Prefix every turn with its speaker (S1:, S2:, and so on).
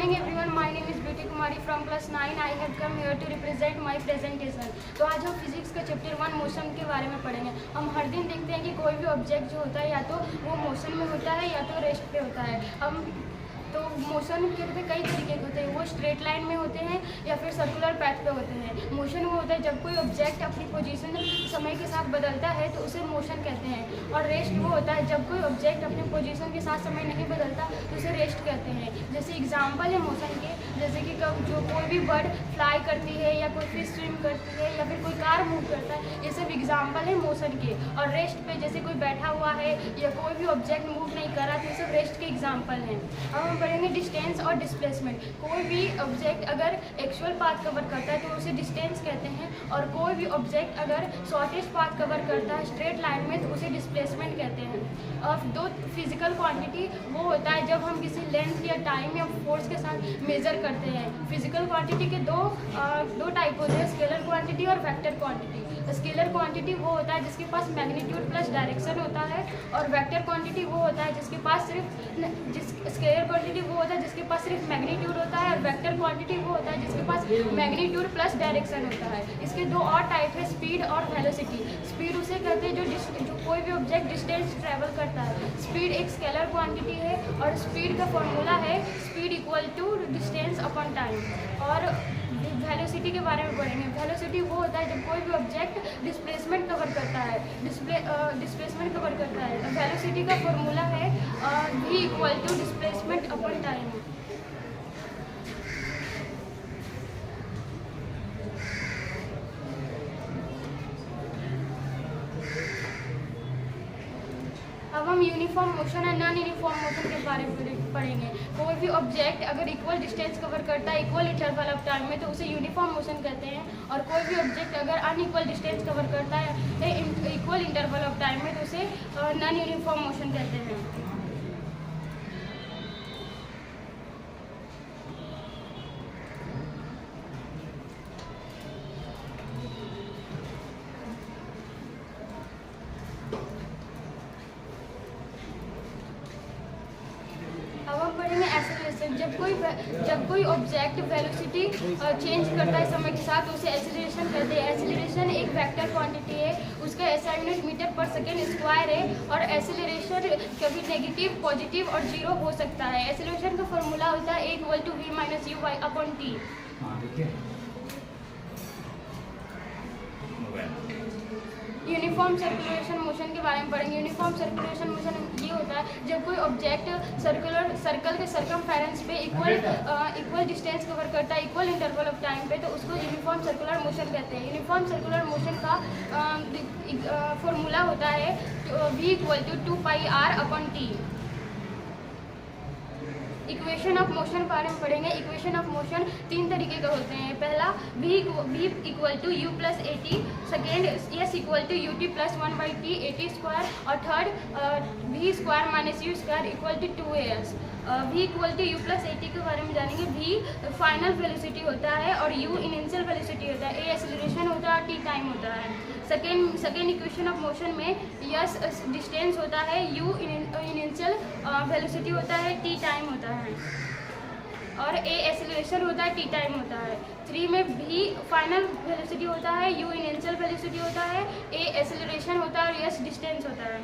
S1: morning everyone, my name is Beauty Kumari from class 9. I have come here to represent my presentation. तो आज हम physics का chapter 1 motion के बारे में पढ़ेंगे। हम हर दिन देखते हैं कि कोई भी ऑब्जेक्ट जो होता है या तो वो मोशन में होता है या तो रेस्ट पे होता है। तो मोशन के कई तरीके के होते हैं, वो स्ट्रेट लाइन में होते हैं या फिर सर्कुलर पैथ पे होते हैं। मोशन वो होता है जब कोई ऑब्जेक्ट अपनी पोजीशन समय के साथ बदलता है तो उसे मोशन कहते हैं। और रेस्ट वो होता है जब कोई ऑब्जेक्ट अपनी पोजीशन के साथ समय नहीं बदलता तो उसे रेस्ट कहते हैं। जैसे एग्जांपल है मोशन के, जैसे कि जो कोई भी बर्ड फ्लाई करती है या कोई फिश स्विम करती है या फिर कोई कार मूव करता है, ये सब एग्जाम्पल है मोशन के। और रेस्ट पे जैसे कोई बैठा हुआ है या कोई भी ऑब्जेक्ट मूव नहीं कर रहा तो ये सब रेस्ट के एग्जाम्पल हैं। अब हम पढ़ेंगे डिस्टेंस और डिस्प्लेसमेंट। कोई भी ऑब्जेक्ट अगर एक्चुअल पाथ कवर करता है तो उसे डिस्टेंस कहते हैं, और कोई भी ऑब्जेक्ट अगर शॉर्टेस्ट पाथ कवर करता है स्ट्रेट लाइन में तो उसे डिस्प्लेसमेंट कहते हैं। और दो फिजिकल क्वांटिटी वो होता है जब हम किसी लेंथ या टाइम या फोर्स के साथ मेजर करते हैं। फिजिकल क्वांटिटी के दो टाइप होते हैं, स्केलर क्वांटिटी और वेक्टर क्वांटिटी। स्केलर क्वांटिटी वो होता है जिसके पास मैग्नीट्यूड प्लस डायरेक्शन होता है, और वेक्टर क्वांटिटी वो होता है जिसके पास स्केलर क्वांटिटी वो होता है जिसके पास सिर्फ मैग्नीट्यूड होता है, और वेक्टर क्वांटिटी वो होता है जिसके पास मैग्नीट्यूड प्लस डायरेक्शन होता है। इसके दो और टाइप है, स्पीड और वेलोसिटी। स्पीड उसे कहते हैं जो कोई भी ऑब्जेक्ट डिस्टेंस ट्रेवल करता है। स्पीड एक स्केलर क्वांटिटी है और स्पीड का फॉर्मूला है speed equal to distance upon time. और वेलोसिटी के बारे में पढ़ेंगे। वेलोसिटी वो होता है जब कोई भी ऑब्जेक्ट डिस्प्लेसमेंट कवर करता है, डिस्प्लेसमेंट कवर करता है। वेलोसिटी का फॉर्मूला है v equal to displacement upon time. अब हम यूनिफॉर्म मोशन और नॉन यूनिफॉर्म मोशन के बारे में पढ़ेंगे। कोई भी ऑब्जेक्ट अगर इक्वल डिस्टेंस कवर करता है इक्वल इंटरवल ऑफ टाइम में तो उसे यूनिफॉर्म मोशन कहते हैं, और कोई भी ऑब्जेक्ट अगर अनइक्वल डिस्टेंस कवर करता है इक्वल इंटरवल ऑफ टाइम में तो उसे नॉन यूनिफॉर्म मोशन कहते हैं। अब हम पढ़ेंगे एक्सेलरेशन। जब कोई ऑब्जेक्ट वेलोसिटी चेंज करता है समय के साथ तो उसे एक्सेलरेशन कहते हैं। एक्सेलरेशन एक वेक्टर क्वांटिटी है, उसका SI यूनिट मीटर पर सेकेंड स्क्वायर है, और एक्सेलरेशन कभी नेगेटिव, पॉजिटिव और जीरो हो सकता है। एक्सेलरेशन का फॉर्मूला होता है a equal to v minus u by upon t। Uniform circulation motion के बारे में पढ़ेंगे। यूनिफॉर्म सर्कुलेशन मोशन ये होता है जब कोई ऑब्जेक्ट सर्कल के सर्कमफेरेंस पे इक्वल डिस्टेंस कवर करता है इक्वल इंटरवल ऑफ टाइम पे तो उसको यूनिफॉर्म सर्कुलर मोशन कहते हैं। यूनिफॉर्म सर्कुलर मोशन का फॉर्मूला होता है v equal to 2πr upon t। Equation of motion के बारे में पढ़ेंगे। इक्वेशन ऑफ मोशन तीन तरीके के होते हैं। पहला v equal to u plus A T, second s equal to u t plus 1/t a t square, और third v square minus u square equal to 2as। v equal to u plus A T के बारे में जानेंगे। v final velocity होता है और u initial velocity होता है, a एक्सेलरेशन होता है, t टाइम होता है। सेकेंड इक्वेशन ऑफ मोशन में s डिस्टेंस होता है, u इनिशियल वेलोसिटी होता है, t टाइम होता है, और a एक्सेलरेशन होता है, t टाइम होता है। 3 में v फाइनल वेलोसिटी होता है, u इनिशियल वेलोसिटी होता है, a एक्सेलरेशन होता है और s डिस्टेंस होता है।